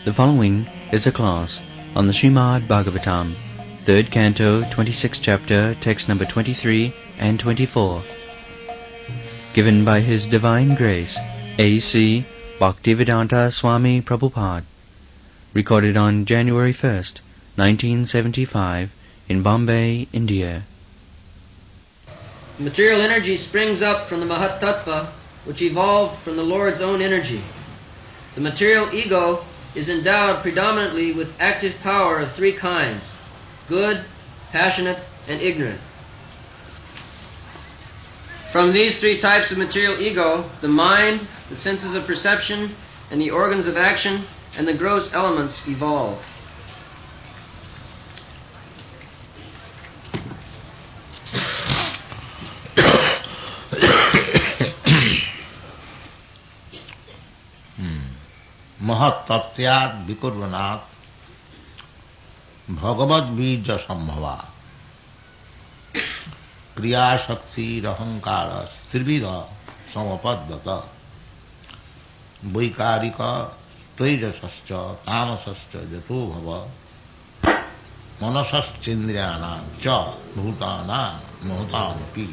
The following is a class on the Srimad Bhagavatam, 3rd Canto, 26th Chapter, text number 23 and 24, given by His Divine Grace, A.C. Bhaktivedanta Swami Prabhupada, recorded on January 1st, 1975, in Bombay, India. Material energy springs up from the Mahat Tattva, which evolved from the Lord's own energy. The material ego is endowed predominantly with active power of three kinds: good, passionate, and ignorant. From these three types of material ego, the mind, the senses of perception, and the organs of action, and the gross elements evolve. महत्तत्यात् विकुर्वनात् भगवद्बीज संभवा क्रियाशक्तिरहंकार त्रिविध समपद्यत वैकारिक तेजसश्च तामसश्च यतो भव मनसश्चेन्द्रियाणां च भूतानां महतामपि.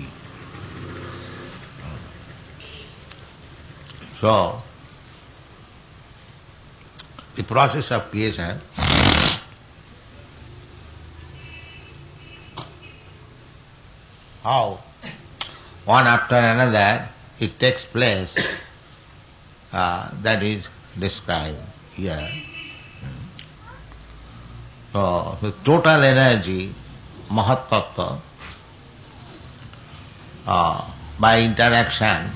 So the process of creation how one after another it takes place, that is described here. So the total energy, Mahat Tattva, by interaction,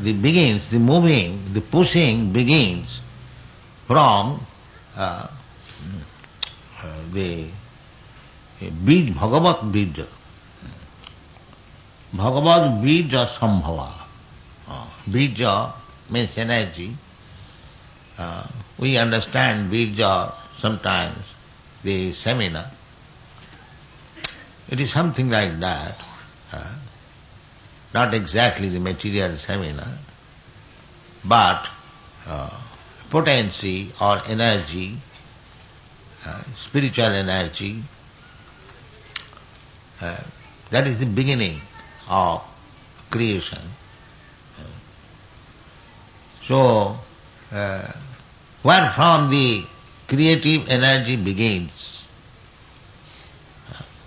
the moving, the pushing begins from the Bij, Bhagavat Bija. Bhagavat Bija Sambhava. Bija means energy. We understand Bija sometimes, the seminar. It is something like that. Not exactly the material seminar, but potency or energy, spiritual energy, that is the beginning of creation. So, where from the creative energy begins,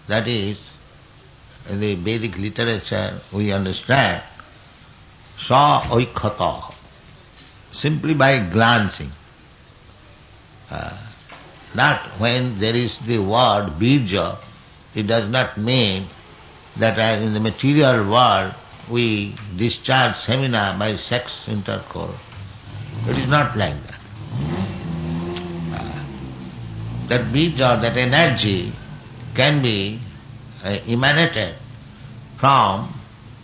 that is, in the Vedic literature we understand sa oikhata, simply by glancing. Not when there is the word bija, it does not mean that as in the material world we discharge semina by sex intercourse. It is not like that. That bija, that energy can be emanated from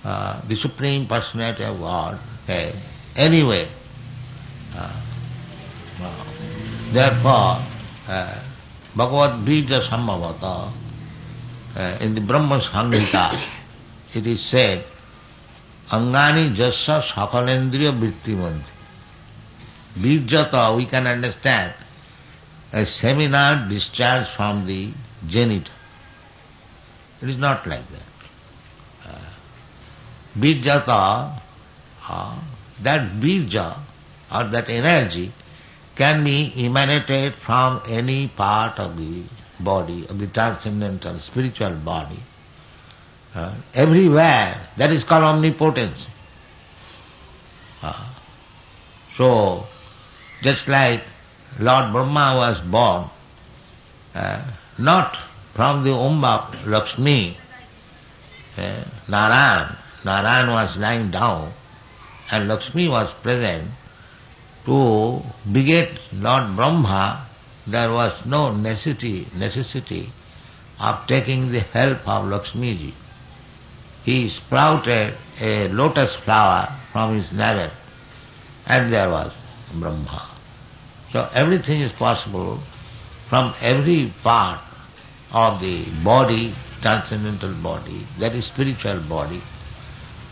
the Supreme Personality of God anyway. Therefore, Bhagavad Bija Sambhavata, in the Brahma Samhita, it is said, Angani Jassa Sakalendriya Vrittimanti. Bijata, we can understand, a seminar discharged from the genital. It is not like that. Bijata, that bija or that energy can be emanated from any part of the body, of the transcendental spiritual body. Everywhere. That is called omnipotence. So, just like Lord Brahma was born, not from the womb of Lakshmi, Narayan was lying down and Lakshmi was present. To beget Lord Brahma, there was no necessity of taking the help of Lakshmi ji. He sprouted a lotus flower from his navel and there was Brahma. So everything is possible from every part of the body, transcendental body, that is spiritual body,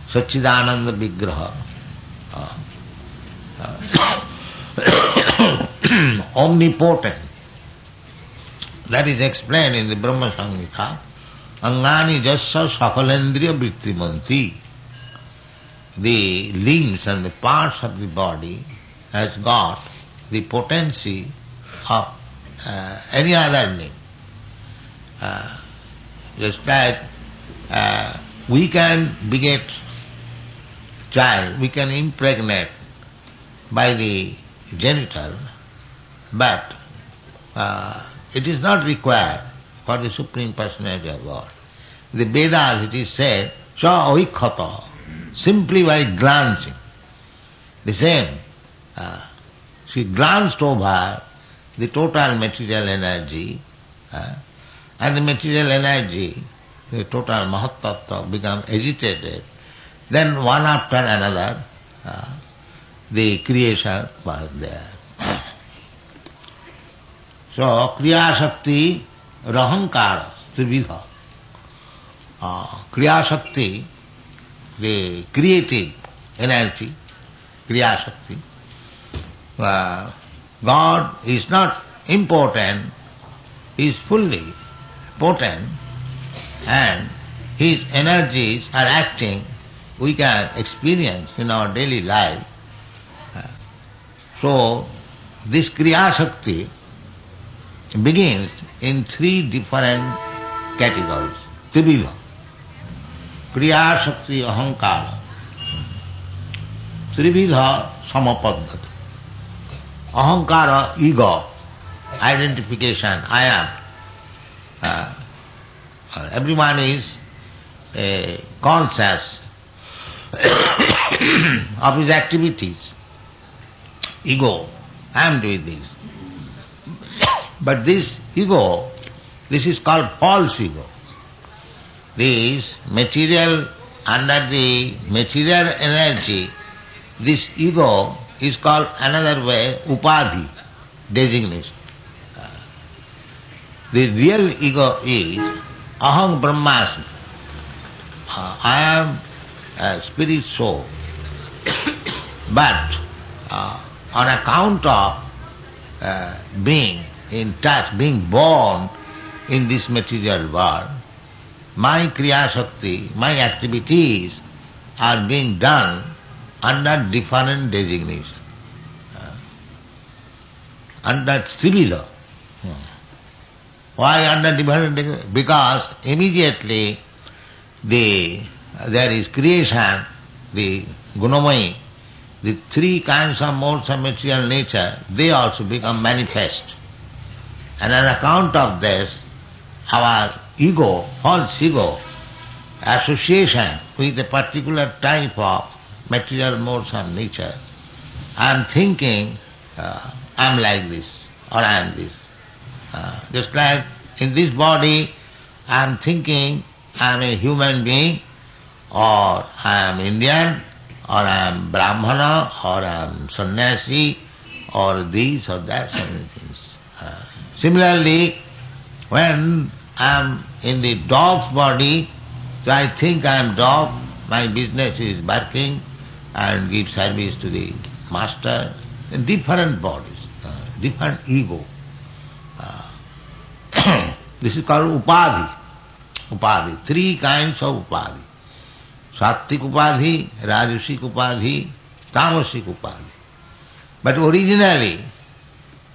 Satchidananda Vigraha. omnipotent. That is explained in the Brahma Samhita. Angani jasya sakalendriya vrittimanti. The limbs and the parts of the body has got the potency of any other limb. Just like we can beget child, we can impregnate by the genital, but it is not required for the Supreme Personality of God. The Vedas it is said, sa oikhata, simply by glancing. The same, she glanced over the total material energy, and the material energy, the total Mahat-tattva become agitated. Then one after another, the creation was there. So, Kriya Shakti, Rahankara, Trividha. Kriya Shakti, the creative energy, Kriya Shakti. God is not important, He is fully potent, and His energies are acting, we can experience in our daily life. So, this Kriya Shakti begins in three different categories. Trividha. Kriya Shakti Ahankara. Trividha Samapaddhati. Ahankara, ego, identification, I am. Everyone is conscious of his activities. Ego, I am doing this. But this ego, this is called false ego. This material, under the material energy, this ego is called another way, upadhi, designation. The real ego is aham brahmasmi. I am a spirit soul. But on account of being in touch, being born in this material world, my Kriya Shakti, my activities are being done under different designation. Under Trividha. Why under different designation? Because immediately there is creation, the Gunamai, the three kinds of modes of material nature, they also become manifest. And on account of this, our ego, false ego, association with a particular type of material modes of nature, I am thinking I am like this, or I am this. Just like in this body, I am thinking I am a human being, or I am Indian, or I am Brahmana, or I am sannyasi, or this or that, so many things. Similarly, when I am in the dog's body, so I think I am dog, my business is barking and give service to the master. In different bodies, different ego. This is called upadhi. Upadhi. Three kinds of upadhi. Sattvik upadhi, rajasic upadhi, tamasic upadhi. But originally,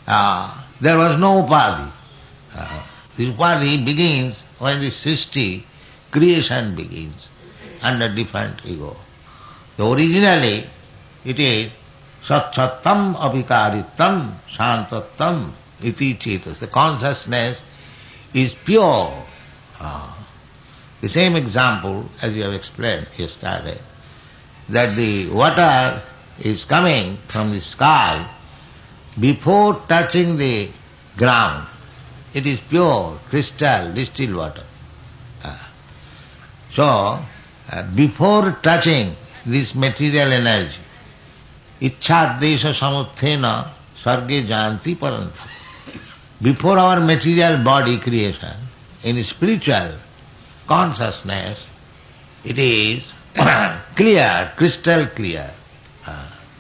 there was no upadhi. The upadhi begins when the Srishti, creation begins, under different ego. So originally, it is Satsatam Abhikaritam Shantatam iti chetas. The consciousness is pure. The same example as you have explained yesterday, that the water is coming from the sky, before touching the ground, it is pure, crystal, distilled water. So, before touching this material energy, Ichchadesha samuthena sarge janti paranta. Before our material body creation, in spiritual consciousness, it is clear, crystal clear.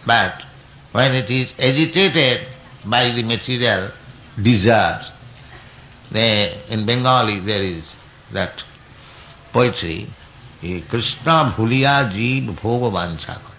But when it is agitated by the material desires. In Bengali there is that poetry, Krishna bhuliya jeev bhoga vancha kare.